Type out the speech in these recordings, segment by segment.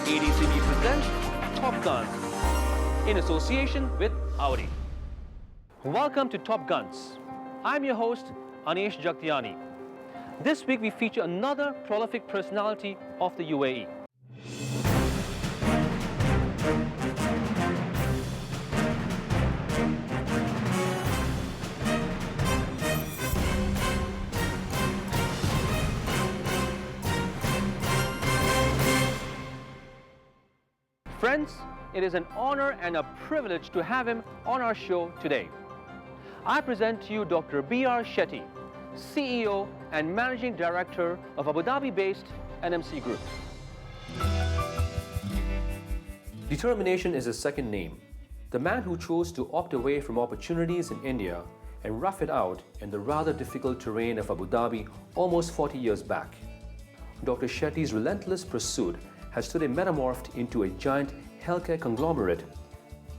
ADCB presents Top Guns in association with Audi. Welcome to Top Guns. I'm your host, Anish Jagtiani. This week we feature another prolific personality of the UAE. Friends, it is an honor and a privilege to have him on our show today. I present to you Dr. B.R. Shetty, CEO and Managing Director of Abu Dhabi-based NMC Group. Determination is his second name. The man who chose to opt away from opportunities in India and rough it out in the rather difficult terrain of Abu Dhabi almost 40 years back. Dr. Shetty's relentless pursuit has today metamorphed into a giant healthcare conglomerate.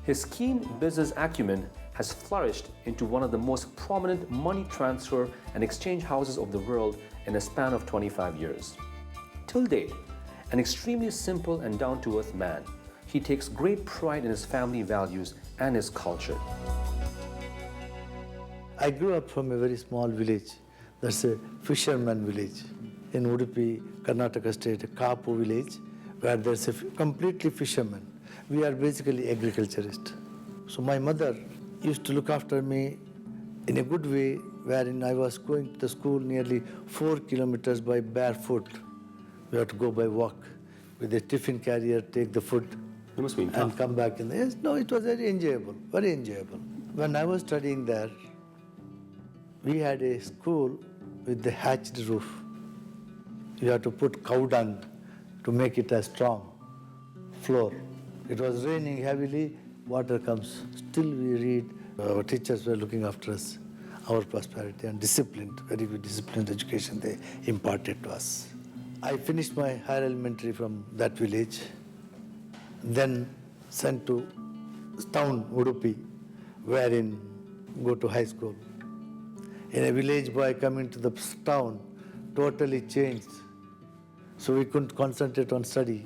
His keen business acumen has flourished into one of the most prominent money transfer and exchange houses of the world in a span of 25 years. Till date, an extremely simple and down-to-earth man, he takes great pride in his family values and his culture. I grew up from a very small village. That's a fisherman village in Udupi, Karnataka state, a Kapu village, where there's a completely fisherman. We are basically agriculturists. So my mother used to look after me in a good way, wherein I was going to the school nearly 4 kilometers by barefoot. We had to go by walk with a tiffin carrier, take the food, It must be tough. and come back in the... Yes, no, it was very enjoyable, very enjoyable. When I was studying there, we had a school with the hatched roof. You had to put cow dung to make it a strong floor. It was raining heavily, water comes. Still we read, our teachers were looking after us, our prosperity and disciplined, very good disciplined education they imparted to us. I finished my higher elementary from that village, then sent to town, Udupi, wherein go to high school. In a village boy coming to the town, totally changed. So we couldn't concentrate on study.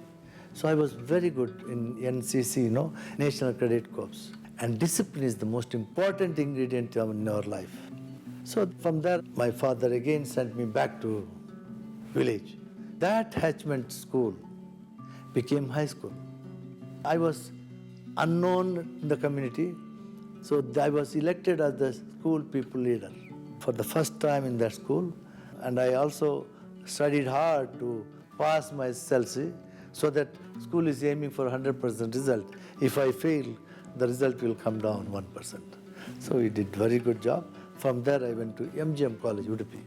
So I was very good in NCC, National Cadet Corps. And discipline is the most important ingredient in our life. So from there, my father again sent me back to village. That hatchment school became high school. I was unknown in the community, so I was elected as the school people leader for the first time in that school. And I also studied hard to pass my SLC, so that school is aiming for 100% result. If I fail, the result will come down 1%. So we did very good job. From there, I went to MGM College, Udupi.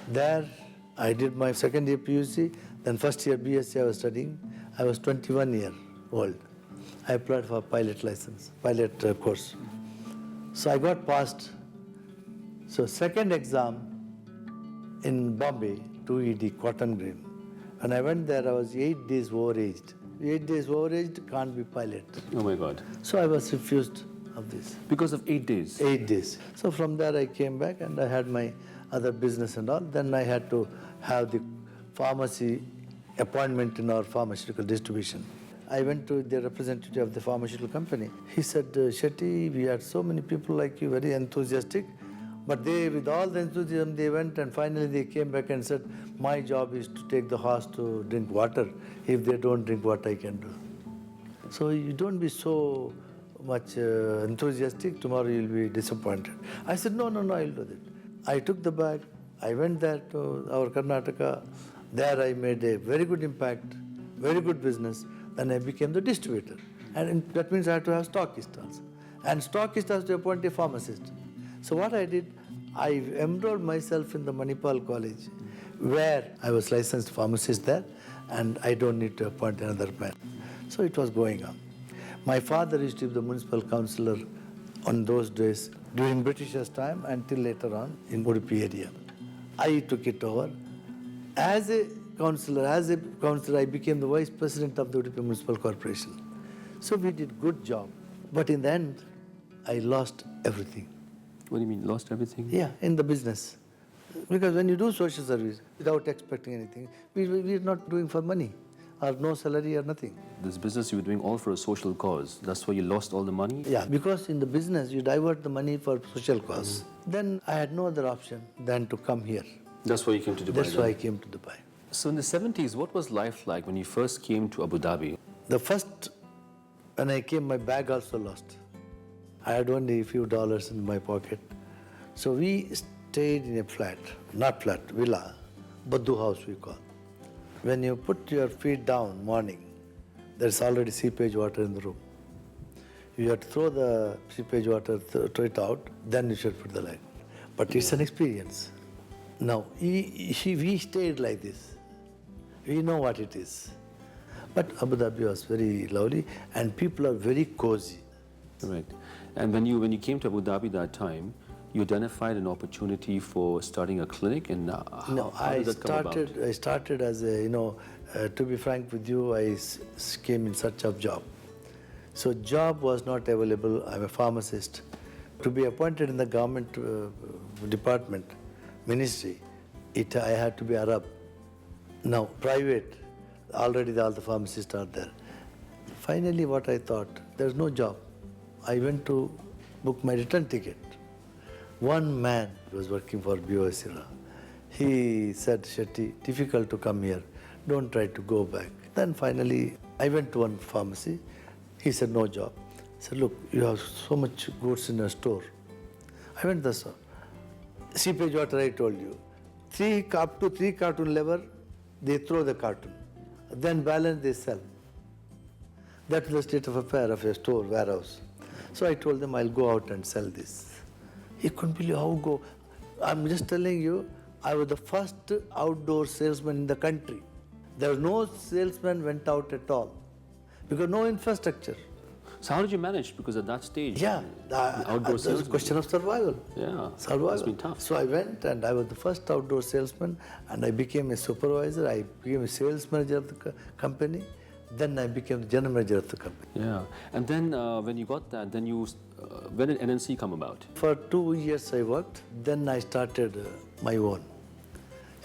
There, I did my second year PUC, then first year BSc I was studying. I was 21 years old. I applied for pilot license, pilot course. So I got passed. So second exam in Bombay, 2ED, Cotton Green. When I went there, I was 8 days overaged. 8 days overaged, can't be pilot. Oh my God. So I was refused of this. Because of 8 days? 8 days. So from there I came back and I had my other business and all. Then I had to have the pharmacy appointment in our pharmaceutical distribution. I went to the representative of the pharmaceutical company. He said, Shetty, we had so many people like you, very enthusiastic. But they, with all the enthusiasm, they went and finally they came back and said, my job is to take the horse to drink water. If they don't drink, what I can do? So you don't be so much enthusiastic, tomorrow you'll be disappointed. I said, no, I'll do that. I took the bag, I went there to our Karnataka. There I made a very good impact, very good business. Then I became the distributor. And that means I had to have stockist also. And stockist has to appoint a pharmacist. So what I did, I enrolled myself in the Manipal College, where I was licensed pharmacist there, and I don't need to appoint another man. So it was going on. My father used to be the municipal councillor on those days during Britishers' time until later on in Udupi area. I took it over. As a councillor, I became the vice president of the Udupi Municipal Corporation. So we did good job. But in the end, I lost everything. What do you mean, lost everything? Yeah, in the business. Because when you do social service without expecting anything, we're not doing for money. or no salary or nothing. This business you were doing all for a social cause. That's why you lost all the money? Yeah, because in the business you divert the money for social cause. Then I had no other option than to come here. That's why you came to Dubai. That's why I came to Dubai. So in the 70s, what was life like when you first came to Abu Dhabi? The first, when I came, my bag also lost. I had only a few dollars in my pocket. So we stayed in a flat, not flat, villa, Baddu house we call. When you put your feet down morning, there's already seepage water in the room. You have to throw the seepage water, throw it out, then you should put the leg. But it's an experience. Now, we stayed like this. We know what it is. But Abu Dhabi was very lovely and people are very cozy. Right. And when you came to Abu Dhabi that time, you identified an opportunity for starting a clinic, and No, how did that come about? I started as a, to be frank with you, I came in search of job. So job was not available. I'm a pharmacist. To be appointed in the government department, ministry, I had to be Arab. Now, private, already all the pharmacists are there. Finally, what I thought, there's no job. I went to book my return ticket. One man was working for BOSira. He said, Shetty, difficult to come here. Don't try to go back. Then finally, I went to one pharmacy. He said, no job. I said, look, you have so much goods in a store. I went there, sir. Seepage water, I told you. Up to 3 carton level, they throw the carton. Then balance they sell. That's the state of affair of a store, warehouse. So I told them I'll go out and sell this. He couldn't believe how go. I'm just telling you, I was the first outdoor salesman in the country. There was no salesman went out at all because no infrastructure. So how did you manage? Because at that stage, Yeah, the outdoor was a salesman. question of survival. Yeah, Survival. it's been tough. So I went and I was the first outdoor salesman and I became a supervisor. I became a sales manager of the company. Then I became the general manager of the company. Yeah, and then when you got that, then you, when did NNC come about? For 2 years I worked. Then I started my own.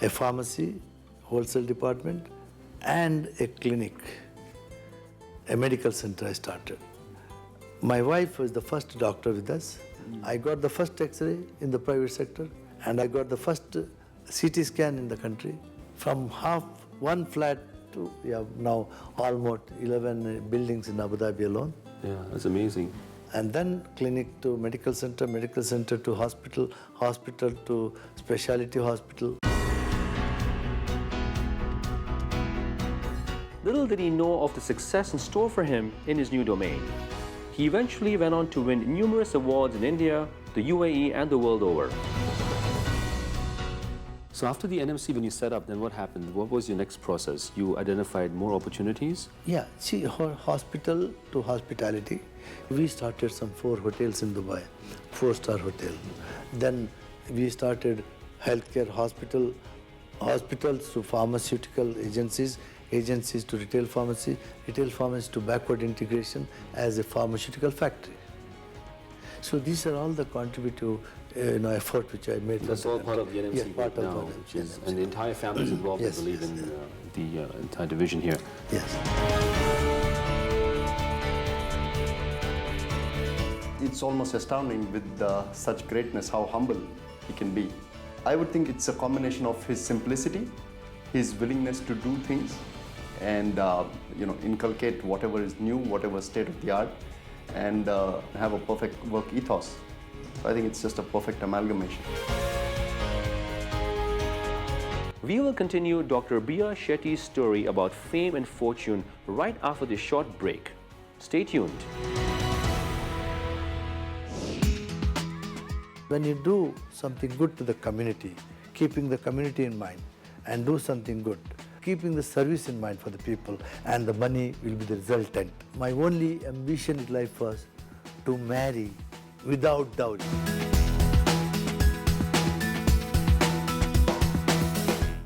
A pharmacy, wholesale department and a clinic. A medical center I started. My wife was the first doctor with us. I got the first X-ray in the private sector and I got the first CT scan in the country. From one flat to now almost 11 buildings in Abu Dhabi alone. Yeah, that's amazing. And then clinic to medical center to hospital, hospital to specialty hospital. Little did he know of the success in store for him in his new domain. He eventually went on to win numerous awards in India, the UAE, and the world over. So after the NMC, when you set up, then what happened? What was your next process? You identified more opportunities? Yeah, see, hospital to hospitality. We started some 4 hotels in Dubai, 4-star hotel. Then we started healthcare hospitals to pharmaceutical agencies, agencies to retail pharmacy to backward integration as a pharmaceutical factory. So these are all the contributive effort which I made. That's all part of the NMC yes, part now, of the NMC. And the entire family is involved, Yes, I believe, yes, in the entire division here. Yes. It's almost astounding with such greatness how humble he can be. I would think it's a combination of his simplicity, his willingness to do things, and inculcate whatever is new, whatever state of the art, and have a perfect work ethos. So I think it's just a perfect amalgamation. We will continue Dr. Bia Shetty's story about fame and fortune right after this short break. Stay tuned. When you do something good to the community, keeping the community in mind, and do something good, keeping the service in mind for the people, and the money will be the resultant. My only ambition in life was to marry without dowry.